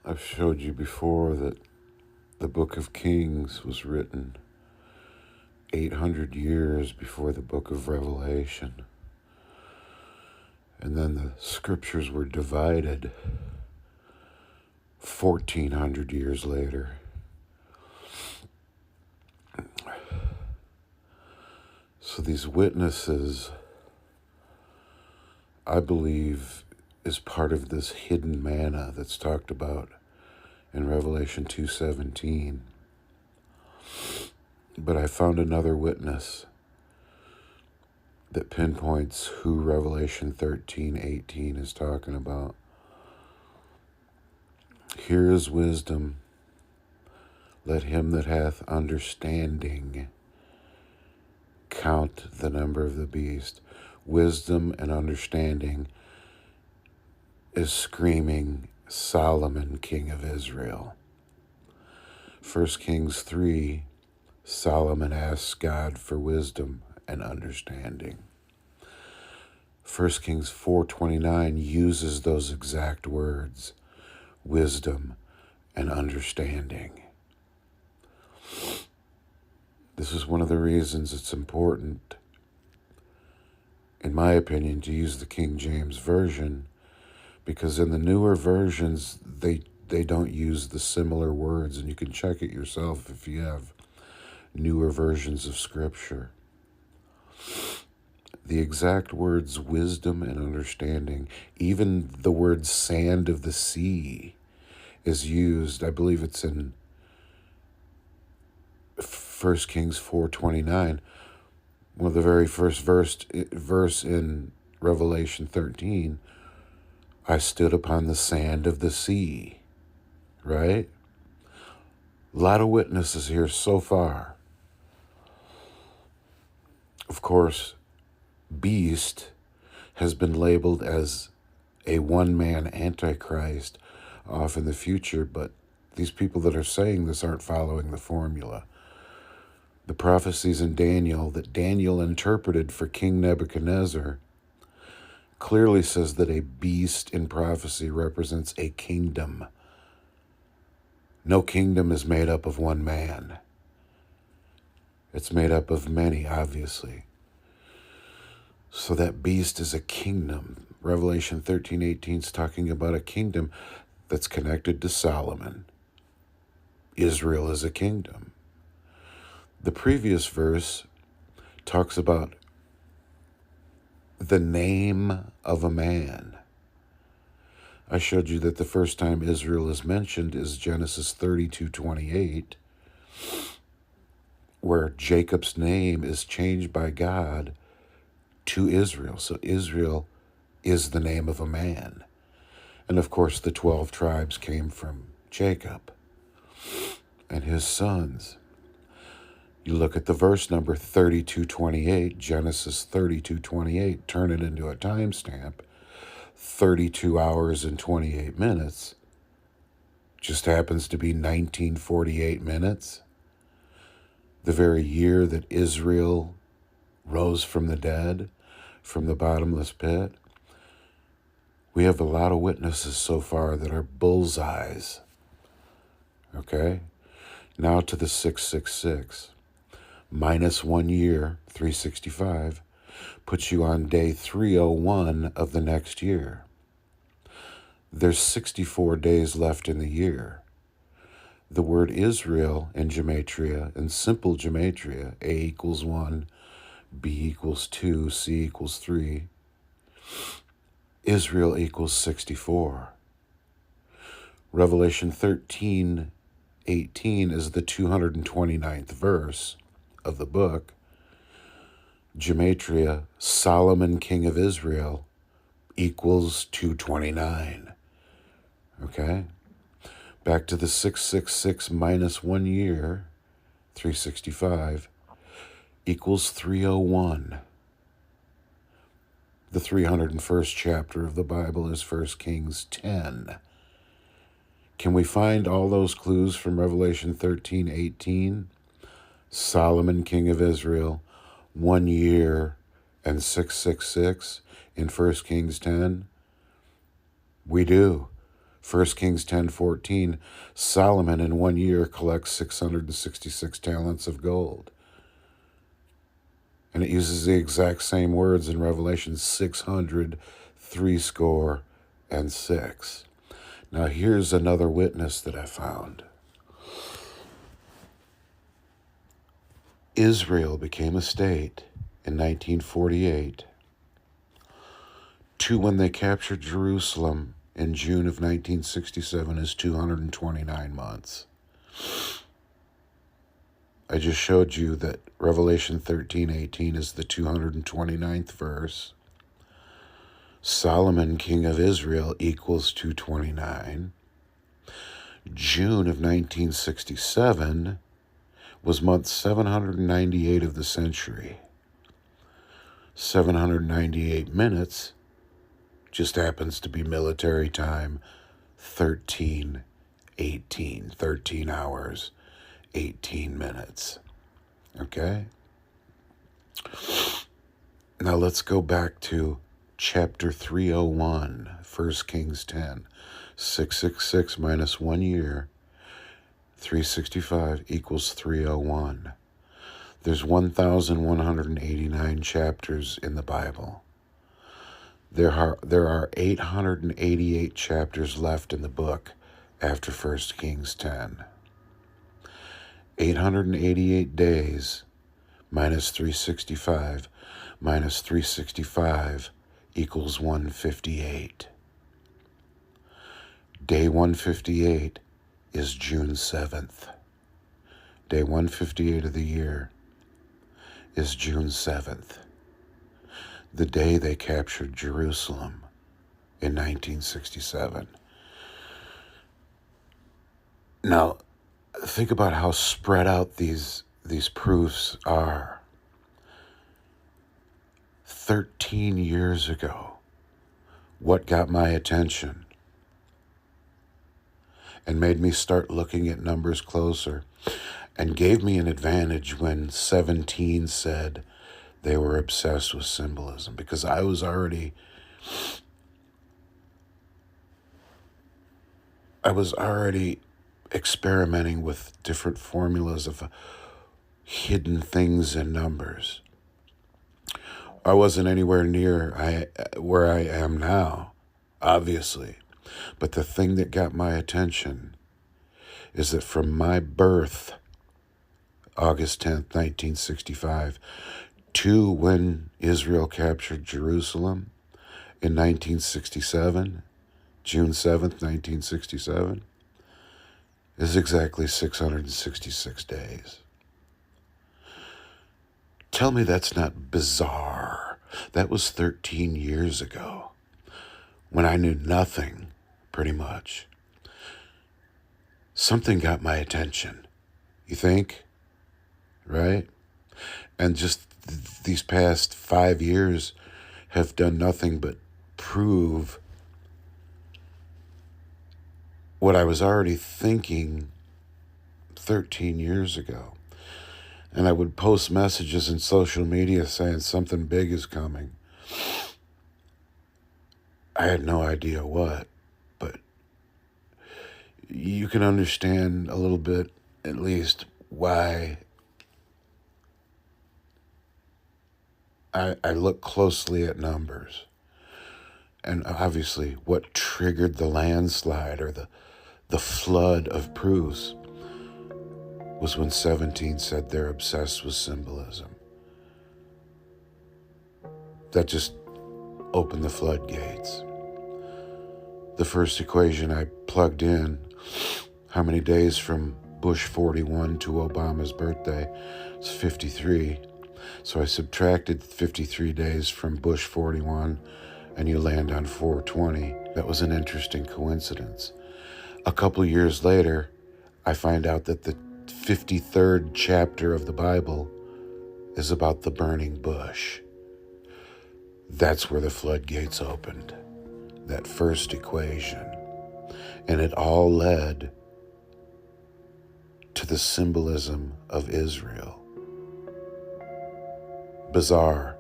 I've showed you before that the book of Kings was written 800 years before the book of Revelation. And then the scriptures were divided 1400 years later. So these witnesses, I believe, is part of this hidden manna that's talked about in Revelation 2:17. But I found another witness that pinpoints who Revelation 13:18 is talking about. Here is wisdom. Let him that hath understanding count the number of the beast. Wisdom and understanding is screaming Solomon, king of Israel. 1 Kings 3, Solomon asks God for wisdom and understanding. 1 Kings 4:29 uses those exact words, wisdom and understanding. This is one of the reasons it's important, in my opinion, to use the King James Version, because in the newer versions, they don't use the similar words, and you can check it yourself if you have newer versions of Scripture. The exact words wisdom and understanding, even the word sand of the sea is used. I believe it's in 1 Kings 4:29, one of the very first verse in Revelation 13. I stood upon the sand of the sea, right? A lot of witnesses here so far. Of course, beast has been labeled as a one-man antichrist off in the future, but these people that are saying this aren't following the formula. The prophecies in Daniel that Daniel interpreted for King Nebuchadnezzar clearly says that a beast in prophecy represents a kingdom. No kingdom is made up of one man. It's made up of many, obviously. So that beast is a kingdom. Revelation 13:18 is talking about a kingdom that's connected to Solomon. Israel is a kingdom. The previous verse talks about the name of a man. I showed you that the first time Israel is mentioned is Genesis 32:28, where Jacob's name is changed by God to Israel. So Israel is the name of a man. And of course, the 12 tribes came from Jacob and his sons. You look at the verse number 32:28, Genesis 32:28, turn it into a timestamp, 32 hours and 28 minutes, just happens to be 1948 minutes, the very year that Israel rose from the dead, from the bottomless pit. We have a lot of witnesses so far that are bullseyes. Okay? Now to the 666. Minus 1 year, 365, puts you on day 301 of the next year. There's 64 days left in the year. The word Israel in gematria, in simple gematria, A equals 1, B equals 2, C equals 3, Israel equals 64. Revelation 13:18 is the 229th verse of the book. Gematria, Solomon, king of Israel, equals 229. Okay? Back to the 666 minus 1 year, 365, equals 301. The 301st chapter of the Bible is 1 Kings 10. Can we find all those clues from Revelation 13:18? Solomon, king of Israel, 1 year and 666 in 1 Kings 10? We do. 1 Kings 10:14, Solomon in 1 year collects 666 talents of gold. And it uses the exact same words in Revelation 600, 66. Now here's another witness that I found. Israel became a state in 1948 to when they captured Jerusalem in June of 1967 is 229 months. I just showed you that Revelation 13:18 is the 229th verse. Solomon, king of Israel, equals 229. June of 1967 was month 798 of the century. 798 minutes just happens to be military time, 13 hours, 18 minutes. Okay? Now let's go back to chapter 301, 1 Kings 10. 666 minus 1 year, 365 equals 301. There's 1,189 chapters in the Bible. There are 888 chapters left in the book after 1 Kings 10. 888 days minus 365 minus 365 equals 158. Day 158 is June 7th. Day 158 of the year is June 7th, the day they captured Jerusalem in 1967. Now, think about how spread out these proofs are. 13 years ago, what got my attention and made me start looking at numbers closer and gave me an advantage when 17 said they were obsessed with symbolism, because I was already experimenting with different formulas of hidden things in numbers. I wasn't anywhere near where I am now, obviously. But the thing that got my attention is that from my birth, August 10th, 1965, to when Israel captured Jerusalem in 1967, June 7th, 1967, is exactly 666 days. Tell me that's not bizarre. That was 13 years ago, when I knew nothing, pretty much. Something got my attention. You think? Right? And just these past 5 years have done nothing but prove what I was already thinking 13 years ago. And I would post messages in social media saying something big is coming. I had no idea what, but you can understand a little bit, at least, why I look closely at numbers. And obviously, what triggered the landslide or the flood of proofs was when 17 said they're obsessed with symbolism. That just opened the floodgates. The first equation I plugged in, how many days from Bush 41 to Obama's birthday, it's 53. So I subtracted 53 days from Bush 41, and you land on 420. That was an interesting coincidence. A couple years later, I find out that the 53rd chapter of the Bible is about the burning bush. That's where the floodgates opened. That first equation. And it all led to the symbolism of Israel. Bizarre.